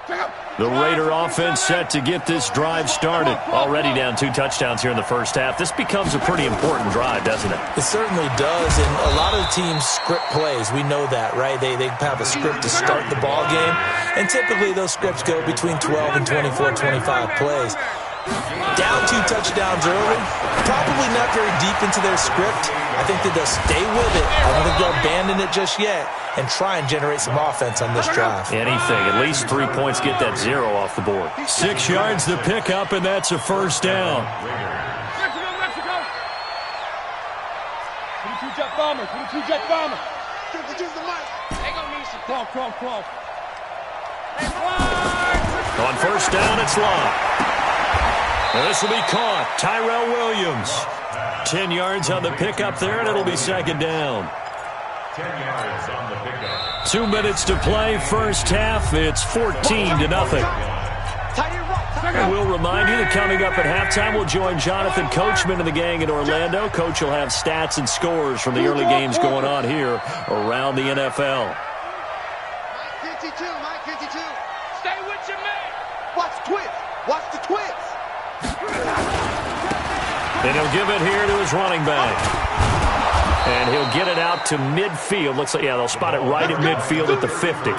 The Raider offense set to get this drive started. Already down 2 touchdowns here in the first half. This becomes a pretty important drive, doesn't it? It certainly does, and a lot of the teams script plays. We know that, right? They have a script to start the ball game, and typically those scripts go between 12 and 24, 25 plays. Down 2 touchdowns early, probably not very deep into their script. I think that they'll stay with it. I don't think they'll abandon it just yet and try and generate some offense on this drive. Anything. At least 3 points, get that 0 off the board. 6 yards the pickup, and that's a first down. Mexico. 22 jet bomber. 22 jet bomber. They gonna need some crawl. On first down, it's Locke. And this will be caught. Tyrell Williams. 10 yards on the pickup there, and it'll be second down. 10 yards on the pickup. 2 minutes to play, first half. It's 14-0. And we'll remind you that coming up at halftime, we'll join Jonathan Coachman and the gang in Orlando. Coach will have stats and scores from the early games going on here around the NFL. Mike 52. Stay with your man. Watch the twist. And he'll give it here to his running back. And he'll get it out to midfield. Looks like, they'll spot it right at midfield at the 50.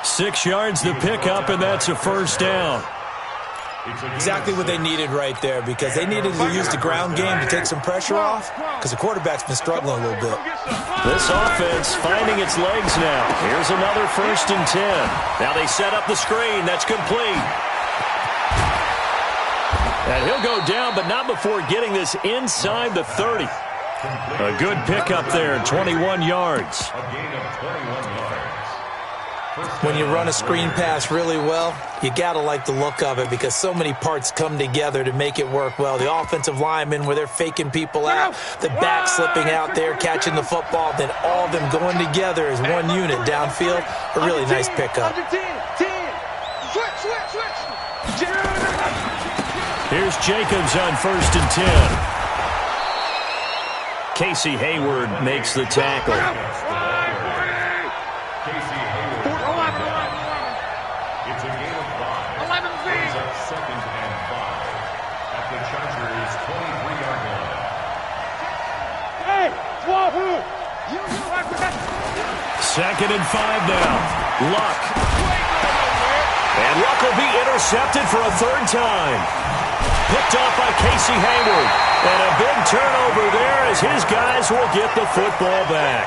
6 yards the pickup, and that's a first down. Exactly what they needed right there, because they needed to use the ground game to take some pressure off, because the quarterback's been struggling a little bit. This offense finding its legs now. Here's another 1st and 10. Now they set up the screen. That's complete. And he'll go down, but not before getting this inside the 30. A good pickup there, 21 yards. A gain of 21 yards. When you run a screen pass really well, you got to like the look of it, because so many parts come together to make it work well. The offensive linemen, where they're faking people out, the back slipping out there, catching the football, then all of them going together as one unit downfield. A really nice pickup. Here's Jacobs on 1st and 10. Casey Hayward makes the tackle. Casey Hayward. It's a gain of 5. 11 feet. Up 2nd and 5 at the Chargers' 23-yard line. Hey, Wahoo! 2nd and 5 now. Luck. And Luck will be intercepted for a 3rd time. Picked off by Casey Hayward. And a big turnover there as his guys will get the football back.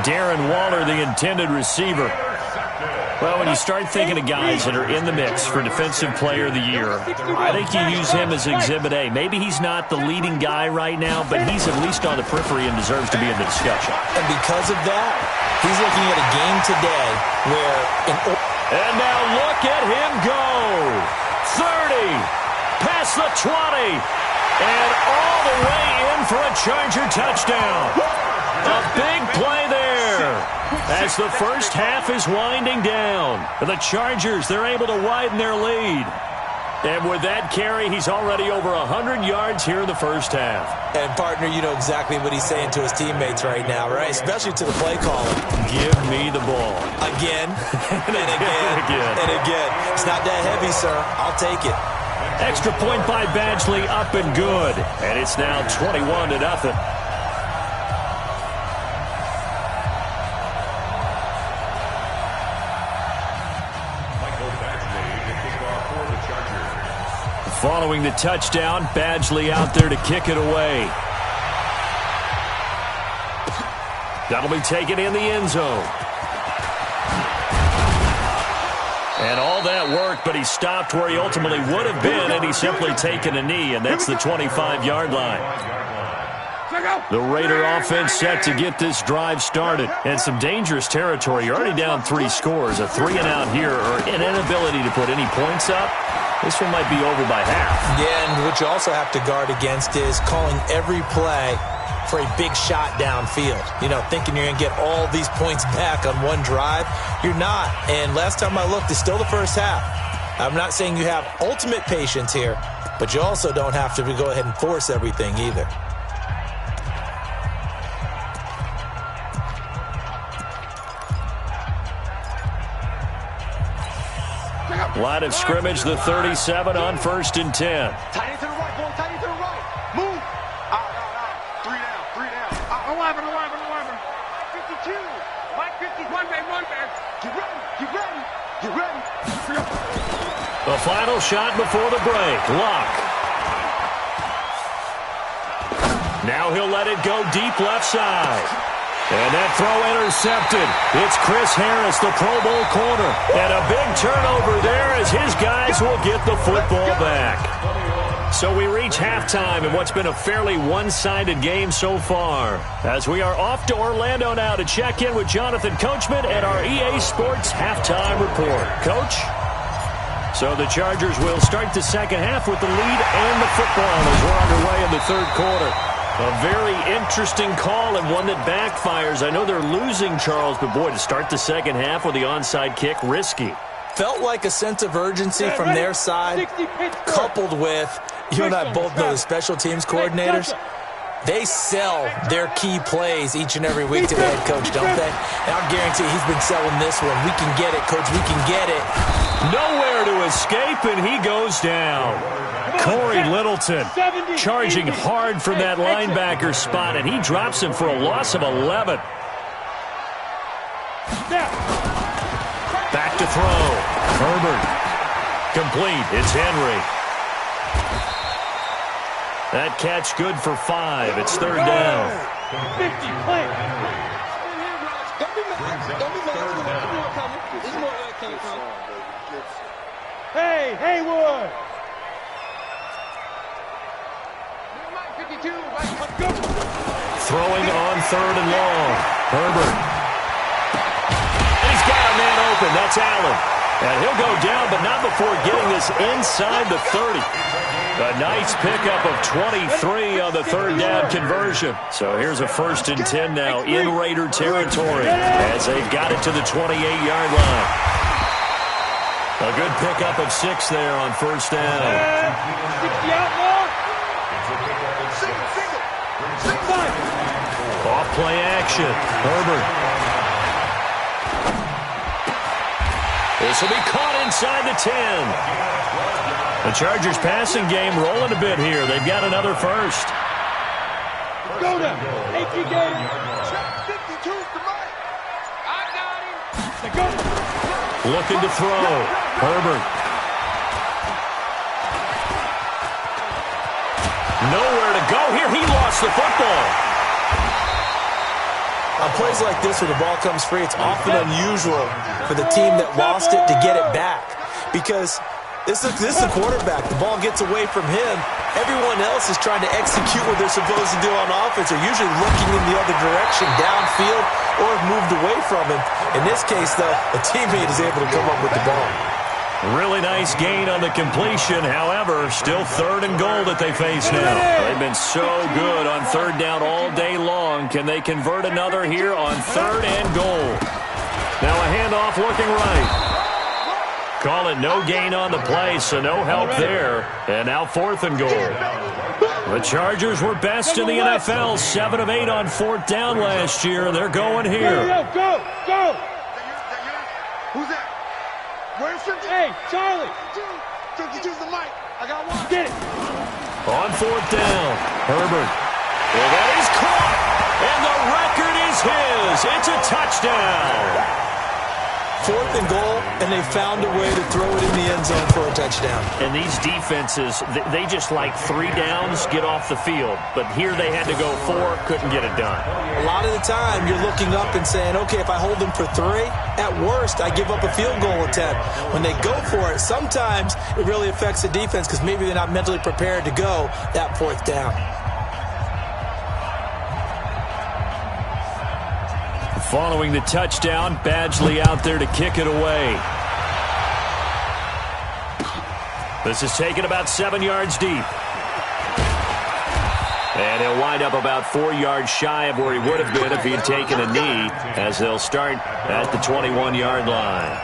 Darren Waller, the intended receiver. Well, when you start thinking of guys that are in the mix for Defensive Player of the Year, I think you use him as Exhibit A. Maybe he's not the leading guy right now, but he's at least on the periphery and deserves to be in the discussion. And because of that, he's looking at a game today where... And now look at him go. 30, past the 20, and all the way in for a Charger touchdown. A big play there as the first half is winding down. The Chargers, they're able to widen their lead. And with that carry, he's already over 100 yards here in the first half. And, partner, you know exactly what he's saying to his teammates right now, right? Especially to the play caller. Give me the ball. Again, and again, and again. It's not that heavy, sir. I'll take it. Extra point by Badgley, up and good. And it's now 21-0. Following the touchdown, Badgley out there to kick it away. That'll be taken in the end zone. And all that worked, but he stopped where he ultimately would have been, and he's simply taken a knee, and that's the 25-yard line. The Raider offense set to get this drive started. And some dangerous territory. You're already down 3 scores. A 3-and-out here, or an inability to put any points up. This one might be over by half. Yeah, and what you also have to guard against is calling every play for a big shot downfield. You know, thinking you're going to get all these points back on one drive. You're not. And last time I looked, it's still the first half. I'm not saying you have ultimate patience here, but you also don't have to go ahead and force everything either. Line of scrimmage, the 37 on 1st and 10. Tight end to the right, boy. Tight end to the right. Move. Out. 3 down. 11. 52. Mike 50. One man. Get ready. The final shot before the break. Luck. Now he'll let it go deep left side. And that throw intercepted. It's Chris Harris, the Pro Bowl corner. And a big turnover there as his guys will get the football back. So we reach halftime in what's been a fairly one-sided game so far. As we are off to Orlando now to check in with Jonathan Coachman and our EA Sports halftime report. Coach? So the Chargers will start the second half with the lead and the football as we're underway in the third quarter. A very interesting call and one that backfires. I know they're losing, Charles, but boy, to start the second half with the onside kick, risky. Felt like a sense of urgency from their side, coupled with, you and I both know the special teams coordinators, they sell their key plays each and every week to the head coach, don't they? And I'll guarantee he's been selling this one. We can get it, coach, we can get it. Nowhere to escape, and he goes down. Corey Littleton charging hard from that linebacker spot, and he drops him for a loss of 11. Back to throw. Herbert. Complete. It's Henry. That catch good for 5. It's third down. 50, play. Hey, Haywood. 52. Throwing on third and long. Herbert. And he's got a man open. That's Allen. And he'll go down, but not before getting this inside the 30. A nice pickup of 23 on the third down conversion. So here's a 1st and 10 now in Raider territory as they've got it to the 28-yard line. A good pickup of 6 there on first down. Off play action. Herbert. This will be caught inside the 10. The Chargers passing game rolling a bit here. They've got another first. Go down. 18 game. 52 to Mike. I got him. Go. Looking to throw. Herbert. Nowhere to go here. He lost the football. On plays like this where the ball comes free, it's often unusual for the team that lost it to get it back. Because this is a quarterback. The ball gets away from him. Everyone else is trying to execute what they're supposed to do on offense. They're usually looking in the other direction, downfield, or have moved away from him. In this case, though, a teammate is able to come up with the ball. Really nice gain on the completion. However, still third and goal that they face now. They've been so good on third down all day long. Can they convert another here on third and goal? Now a handoff looking right. Call it no gain on the play, so no help there. And now 4th and goal. The Chargers were best in the NFL, 7 of 8 on 4th down last year. They're going here. Go. Who's that? Where's 50? Hey, Charlie. 52's the mic. I got one. Get it. On 4th down, Herbert. Well, that is caught, and the record is his. It's a touchdown. 4th and goal, and they found a way to throw it in the end zone for a touchdown. And these defenses, they just like 3 downs, get off the field. But here they had to go 4, couldn't get it done. A lot of the time, you're looking up and saying, okay, if I hold them for 3, at worst, I give up a field goal attempt. When they go for it, sometimes it really affects the defense because maybe they're not mentally prepared to go that 4th down. Following the touchdown, Badgley out there to kick it away. This is taken about 7 yards deep. And he'll wind up about 4 yards shy of where he would have been if he had taken a knee, as they'll start at the 21-yard line.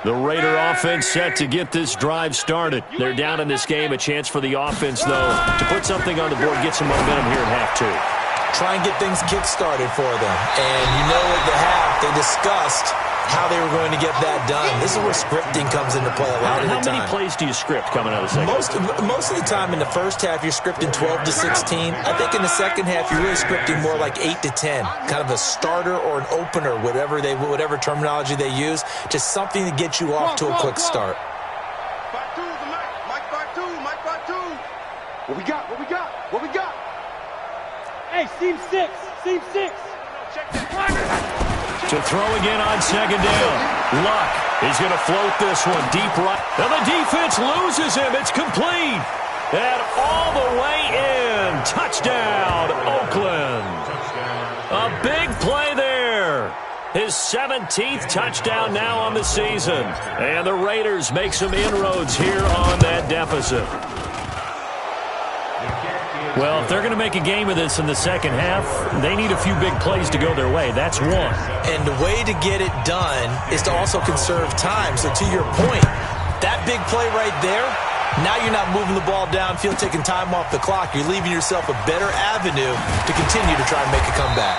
The Raider offense set to get this drive started. They're down in this game. A chance for the offense, though, to put something on the board, get some momentum here in half two. Try and get things kick-started for them. And you know at the half, they discussed how they were going to get that done. This is where scripting comes into play a lot of the time. How many plays do you script coming out of the second? Most of the time in the first half, you're scripting 12 to 16. I think in the second half, you're really scripting more like 8 to 10. Kind of a starter or an opener, whatever terminology they use. Just something to get you off to a quick start. What we got? What we got? What we got? Hey, seam six. Seam six. To throw again on second down. Luck is going to float this one deep right. And the defense loses him. It's complete. And all the way in. Touchdown, Oakland. A big play there. His 17th touchdown now on the season. And the Raiders make some inroads here on that deficit. Well, if they're going to make a game of this in the second half, they need a few big plays to go their way. That's one. And the way to get it done is to also conserve time. So to your point, that big play right there, now you're not moving the ball downfield, taking time off the clock. You're leaving yourself a better avenue to continue to try and make a comeback.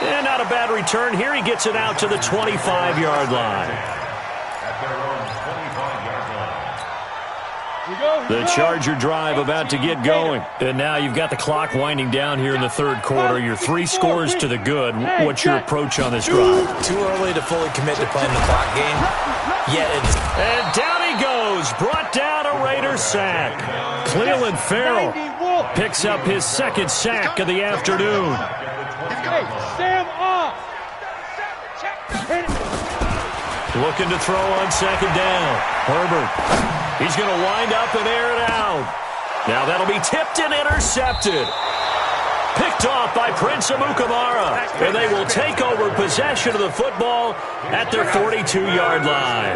And not a bad return here. He gets it out to the 25-yard line. The Charger drive about to get going. And now you've got the clock winding down here in the third quarter. You're 3 scores to the good. What's your approach on this drive? Too early to fully commit to playing the clock game. And down he goes. Brought down a Raider sack. Cleveland Farrell picks up his second sack of the afternoon. Hey, Sam off. Looking to throw on second down. Herbert. He's going to wind up and air it out. Now that'll be tipped and intercepted. Picked off by Prince Amukamara. And they will take over possession of the football at their 42-yard line.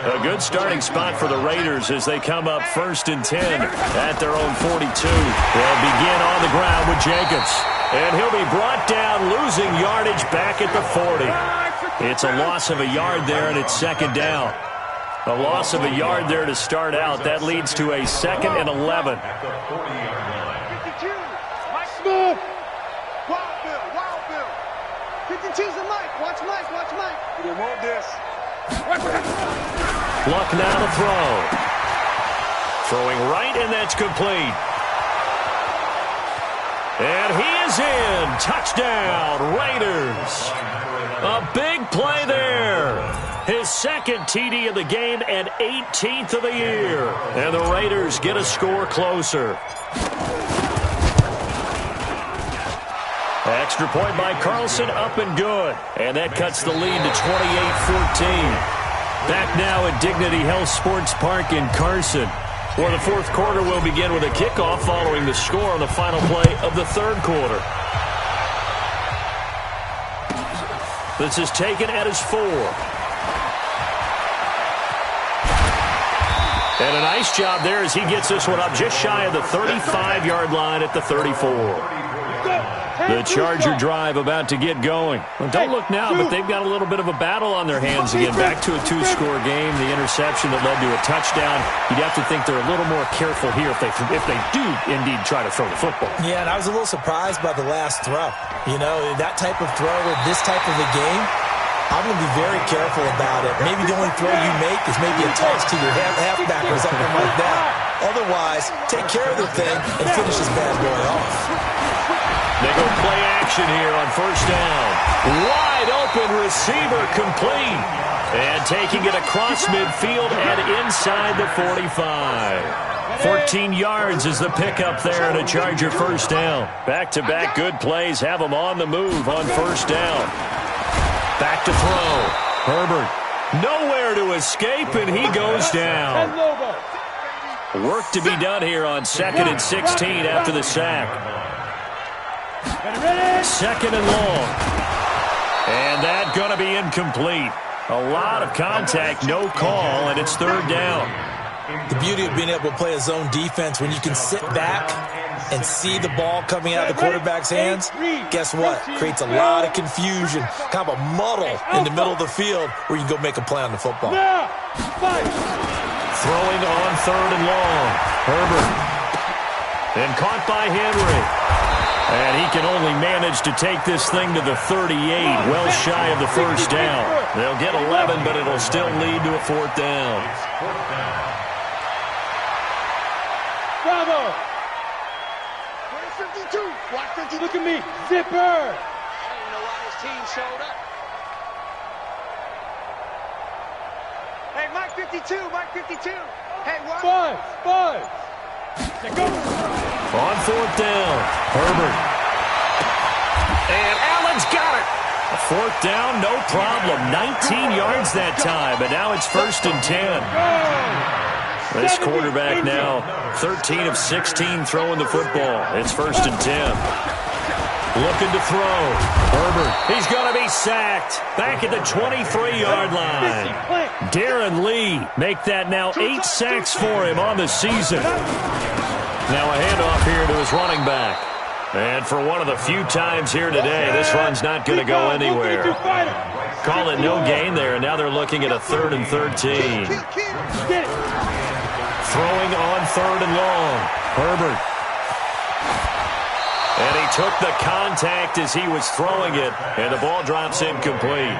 A good starting spot for the Raiders as they come up 1st and 10 at their own 42. They'll begin on the ground with Jacobs. And he'll be brought down, losing yardage back at the 40. It's a loss of a yard there, and it's second down. A loss of a yard there to start out. That leads to a 2nd and 11. 52. Mike Smith. Wild Bill. 52's the Mike. Watch Mike. We didn't want this. Luck now to throw. Throwing right, and that's complete. And he is in. Touchdown, Raiders. A big play there. His 2nd TD of the game and 18th of the year. And the Raiders get a score closer. Extra point by Carlson, up and good. And that cuts the lead to 28-14. Back now at Dignity Health Sports Park in Carson, where the 4th quarter will begin with a kickoff following the score on the final play of the 3rd quarter. This is taken at his 4. And a nice job there as he gets this one up just shy of the 35-yard line at the 34. The Charger drive about to get going. Well, don't look now, but they've got a little bit of a battle on their hands again. Back to a 2-score game. The interception that led to a touchdown. You'd have to think they're a little more careful here if they do indeed try to throw the football. Yeah, and I was a little surprised by the last throw. You know, that type of throw with this type of a game, I'm going to be very careful about it. Maybe the only throw you make is maybe a toss to your halfback or something like that. Otherwise, take care of the thing and finish this bad boy off. They go play action here on 1st down. Wide open receiver complete. And taking it across midfield and inside the 45. 14 yards is the pickup there and a Charger 1st down. Back-to-back good plays have them on the move on 1st down. Back to throw. Herbert nowhere to escape, and he goes down. Work to be done here on 2nd and 16 after the sack. 2nd and long. And that's going to be incomplete. A lot of contact, no call, and it's 3rd down. The beauty of being able to play a zone defense when you can sit back and see the ball coming out of the quarterback's hands, guess what? Creates a lot of confusion, kind of a muddle in the middle of the field where you can go make a play on the football. Throwing on 3rd and long. Herbert. And caught by Henry. And he can only manage to take this thing to the 38, well shy of the first down. They'll get 11, but it'll still lead to a 4th down. Bravo! 52. Watch 52. Look at me. Zipper! I don't know why his team showed up. Hey, Mike 52. Mike 52. Hey, what? Five. Let go. On 4th down, Herbert. And Allen's got it. A 4th down, no problem. 19 yards that time, but now it's 1st and 10. This quarterback now 13 of 16 throwing the football. It's 1st and 10. Looking to throw. Herbert. He's going to be sacked. Back at the 23-yard line. Darren Lee make that now 8 sacks for him on the season. Now a handoff here to his running back. And for one of the few times here today, this run's not going to go anywhere. Call it no gain there, and now they're looking at a 3rd and 13. Throwing on 3rd and long. Herbert. And he took the contact as he was throwing it, and the ball drops incomplete.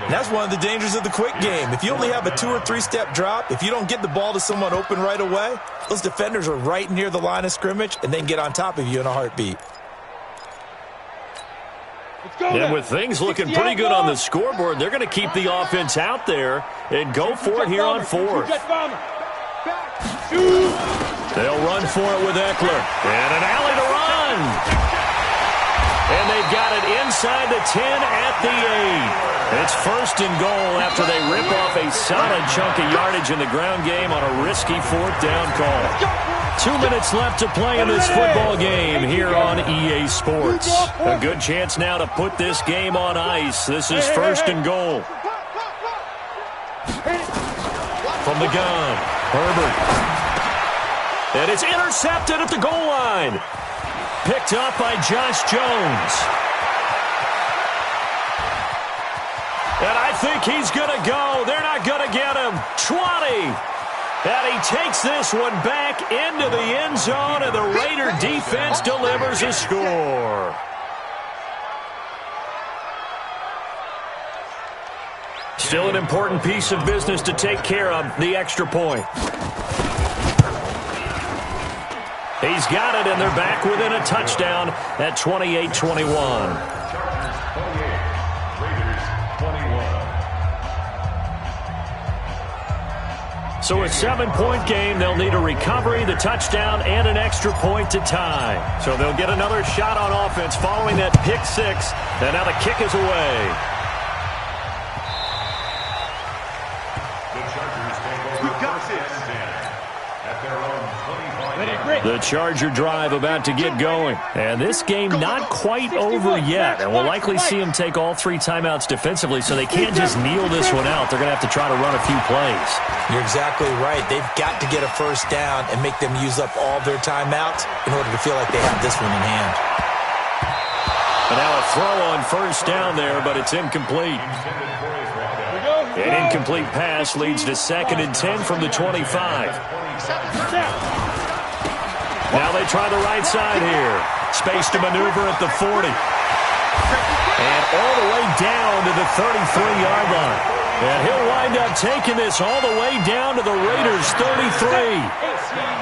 That's one of the dangers of the quick game. If you only have a 2- or 3-step drop, if you don't get the ball to someone open right away, those defenders are right near the line of scrimmage and then get on top of you in a heartbeat. And with things looking pretty good on the scoreboard, they're going to keep the offense out there and go for it here on 4th. They'll run for it with Eckler. And an alley to run. And they've got it inside the 10 at the 8. It's 1st and goal after they rip off a solid chunk of yardage in the ground game on a risky 4th down call. 2 minutes left to play in this football game here on EA Sports. A good chance now to put this game on ice. This is 1st and goal. From the gun, Herbert. And it's intercepted at the goal line. Picked up by Josh Jones. And I think he's going to go. They're not going to get him. 20. And he takes this one back into the end zone, and the Raider defense delivers a score. Still an important piece of business to take care of, the extra point. He's got it, and they're back within a touchdown at 28-21. So a 7-point game. They'll need a recovery, the touchdown, and an extra point to tie. So they'll get another shot on offense following that pick 6. And now the kick is away. The Charger drive about to get going. And this game not quite over yet. And we'll likely see them take all 3 timeouts defensively, so they can't just kneel this one out. They're going to have to try to run a few plays. You're exactly right. They've got to get a first down and make them use up all their timeouts in order to feel like they have this one in hand. And now a throw on first down there, but it's incomplete. An incomplete pass leads to 2nd and 10 from the 25. Now they try the right side here. Space to maneuver at the 40. And all the way down to the 33-yard line. And he'll wind up taking this all the way down to the Raiders' 33.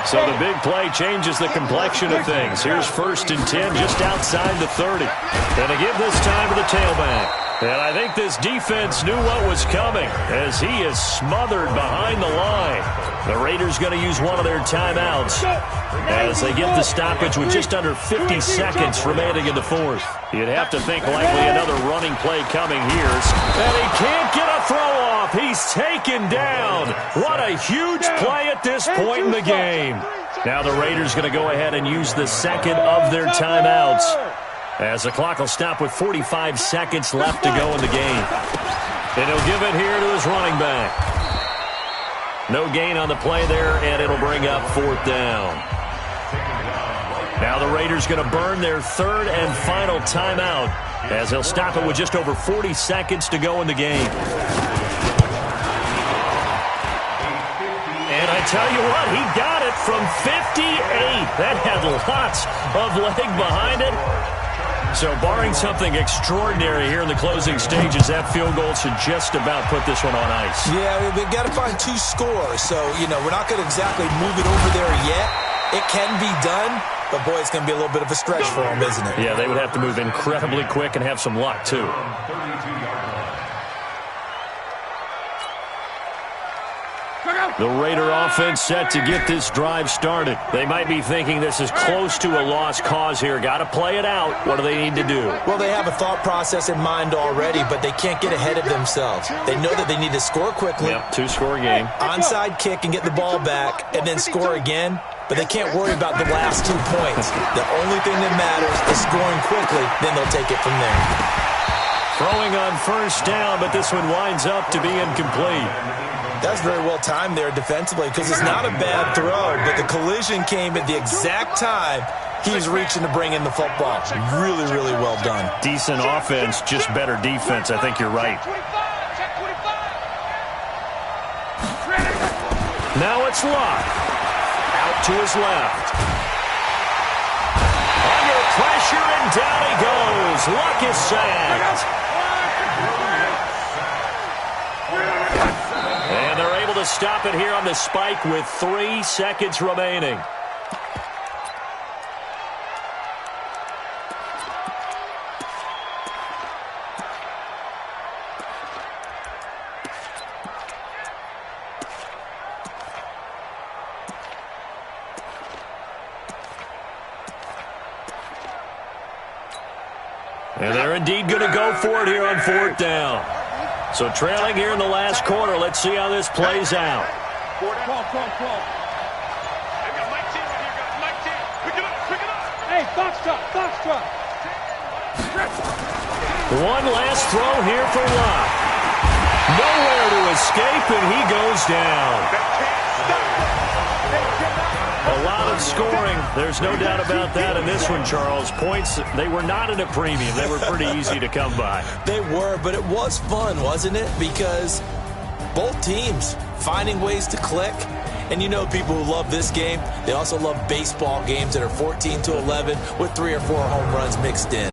So the big play changes the complexion of things. Here's 1st and 10 just outside the 30. And to give this time to the tailback. And I think this defense knew what was coming as he is smothered behind the line. The Raiders going to use one of their timeouts as they get the stoppage with just under 50 seconds remaining in the 4th. You'd have to think likely another running play coming here. And he can't get a throw off. He's taken down. What a huge play at this point in the game. Now the Raiders going to go ahead and use the second of their timeouts, as the clock will stop with 45 seconds left to go in the game. And he'll give it here to his running back. No gain on the play there, and it'll bring up 4th down. Now the Raiders going to burn their third and final timeout as they'll stop it with just over 40 seconds to go in the game. And I tell you what, he got it from 58. That had lots of leg behind it. So barring something extraordinary here in the closing stages, that field goal should just about put this one on ice. Yeah, they've got to find 2 scores. So, we're not going to exactly move it over there yet. It can be done, but, boy, it's going to be a little bit of a stretch for them, isn't it? Yeah, they would have to move incredibly quick and have some luck, too. The Raider offense set to get this drive started. They might be thinking this is close to a lost cause here. Got to play it out. What do they need to do? Well, they have a thought process in mind already, but they can't get ahead of themselves. They know that they need to score quickly. Yep, 2-score game. Onside kick and get the ball back and then score again. But they can't worry about the last 2 points. The only thing that matters is scoring quickly. Then they'll take it from there. Throwing on first down, but this one winds up to be incomplete. That's very well timed there defensively because it's not a bad throw, but the collision came at the exact time he was reaching to bring in the football. Really, really well done. Decent offense, just better defense. I think you're right. Now it's Luck. Out to his left. Under pressure, and down he goes. Luck is sacked. And they're able to stop it here on the spike with 3 seconds remaining. And they're indeed going to go for it here on 4th down. So trailing here in the last quarter. Let's see how this plays out. Hey, Foxtrot, Foxtrot. One last throw here for Luck. Nowhere to escape, and he goes down. A lot of scoring. There's no doubt about that in this one, Charles. Points, they were not at a premium. They were pretty easy to come by. They were, but it was fun, wasn't it? Because both teams finding ways to click. And people who love this game, they also love baseball games that are 14-11 with 3 or 4 home runs mixed in.